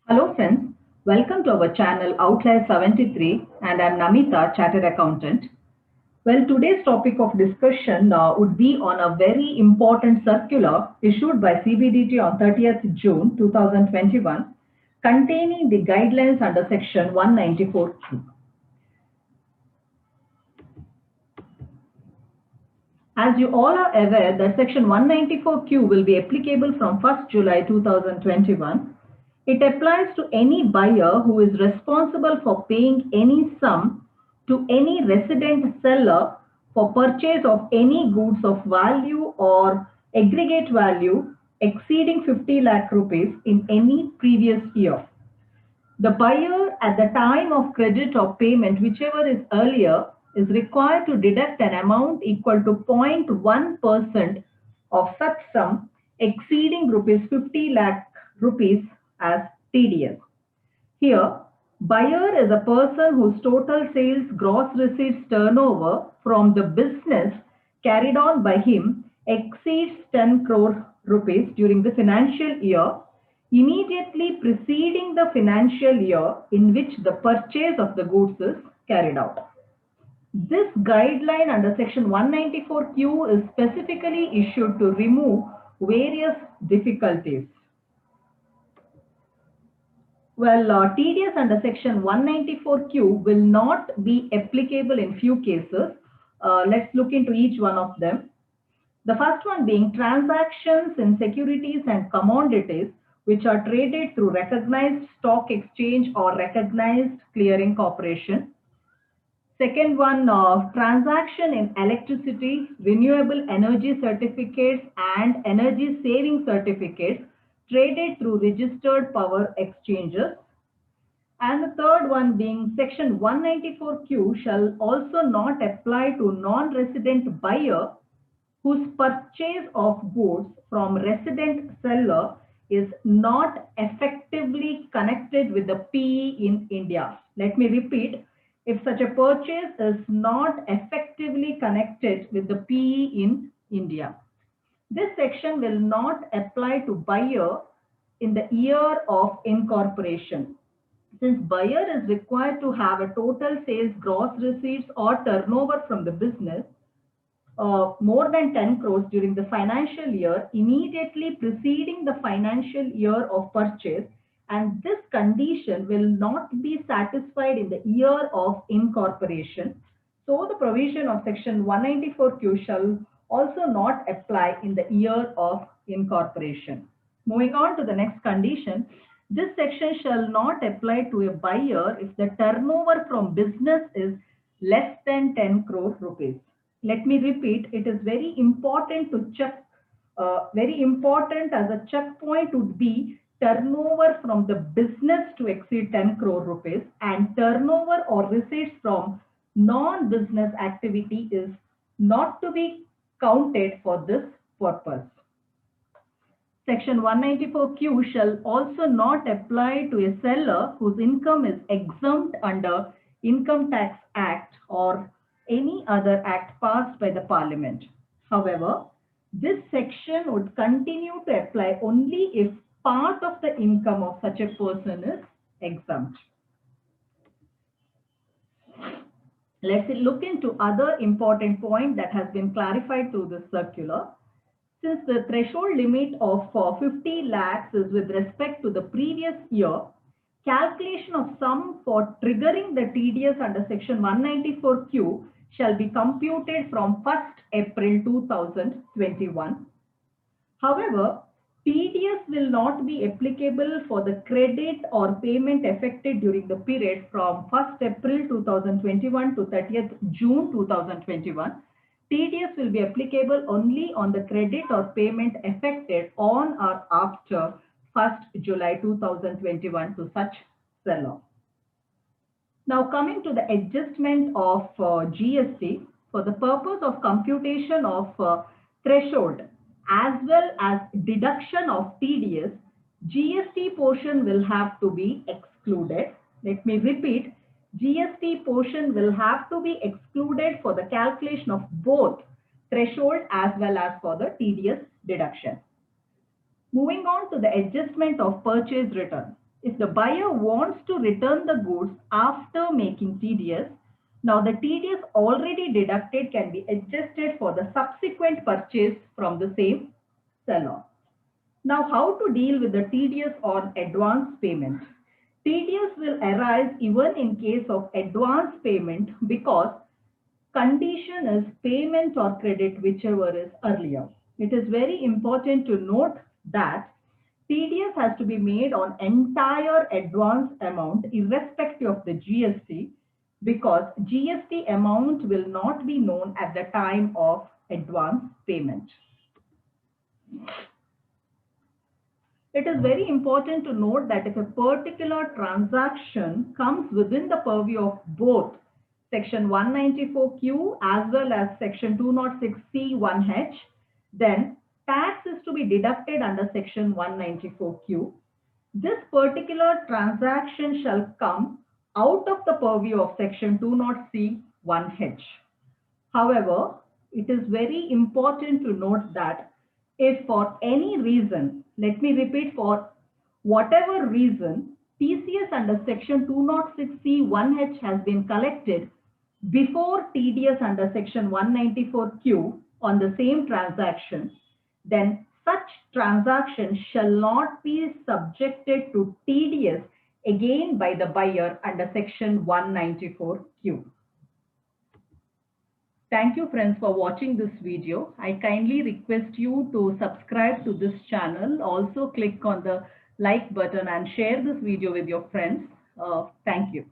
Hello friends, welcome to our channel Outlier 73 and I'm Namita, Chartered Accountant. Well, today's topic of discussion would be on a very important circular issued by CBDT on 30th June 2021 containing the guidelines under section 194Q. As you all are aware that section 194Q will be applicable from 1st July 2021. It applies to any buyer who is responsible for paying any sum to any resident seller for purchase of any goods of value or aggregate value exceeding 50 lakh rupees in any previous year. The buyer at the time of credit or payment, whichever is earlier, is required to deduct an amount equal to 0.1% of such sum exceeding rupees 50 lakh rupees as TDS. Here, buyer is a person whose total sales gross receipts turnover from the business carried on by him exceeds 10 crore rupees during the financial year immediately preceding the financial year in which the purchase of the goods is carried out. This guideline under section 194Q is specifically issued to remove various difficulties. Well, TDS under section 194Q will not be applicable in few cases. Let's look into each one of them. The first one being transactions in securities and commodities which are traded through recognized stock exchange or recognized clearing corporation. Second one, transaction in electricity, renewable energy certificates and energy saving certificates traded through registered power exchanges. And the third one being section 194Q shall also not apply to non-resident buyer whose purchase of goods from resident seller is not effectively connected with the PE in India. Let me repeat, if such a purchase is not effectively connected with the PE in India. This section will not apply to buyer in the year of incorporation. Since buyer is required to have a total sales gross receipts or turnover from the business more than 10 crores during the financial year immediately preceding the financial year of purchase, and this condition will not be satisfied in the year of incorporation. So the provision of section 194Q shall also not apply in the year of incorporation. Moving on to the next condition, this section shall not apply to a buyer if the turnover from business is less than 10 crore rupees. Let me repeat, it is very important to check, very important as a checkpoint would be turnover from the business to exceed 10 crore rupees and turnover or receipts from non-business activity is not to be counted for this purpose. Section 194Q shall also not apply to a seller whose income is exempt under Income Tax Act or any other act passed by the Parliament. However, this section would continue to apply only if part of the income of such a person is exempt. Let's look into other important point that has been clarified through this circular. Since the threshold limit of 50 lakhs is with respect to the previous year, calculation of sum for triggering the TDS under section 194Q shall be computed from 1st April 2021. However, TDS will not be applicable for the credit or payment effected during the period from 1st April 2021 to 30th June 2021. TDS will be applicable only on the credit or payment effected on or after 1st July 2021 to such seller. Now coming to the adjustment of GST for the purpose of computation of threshold as well as deduction of TDS, GST portion will have to be excluded. Let me repeat, GST portion will have to be excluded for the calculation of both threshold as well as for the TDS deduction. Moving on to the adjustment of purchase return. if the buyer wants to return the goods after making TDS, now the TDS already deducted can be adjusted for the subsequent purchase from the same seller. Now, how to deal with the TDS on advance payment? TDS will arise even in case of advance payment because condition is payment or credit, whichever is earlier. It is very important to note that TDS has to be made on entire advance amount irrespective of the GST, because GST amount will not be known at the time of advance payment. It is very important to note that if a particular transaction comes within the purview of both Section 194Q as well as Section 206C1H, then tax is to be deducted under Section 194Q. This particular transaction shall come out of the purview of Section 206C1H. However, it is very important to note that if for any reason, let me repeat, for whatever reason, TCS under Section 206C1H has been collected before TDS under Section 194Q on the same transaction, then such transaction shall not be subjected to TDS again by the buyer under Section 194Q. Thank you friends for watching this video. I kindly request you to subscribe to this channel. Also click on the like button and share this video with your friends. Thank you.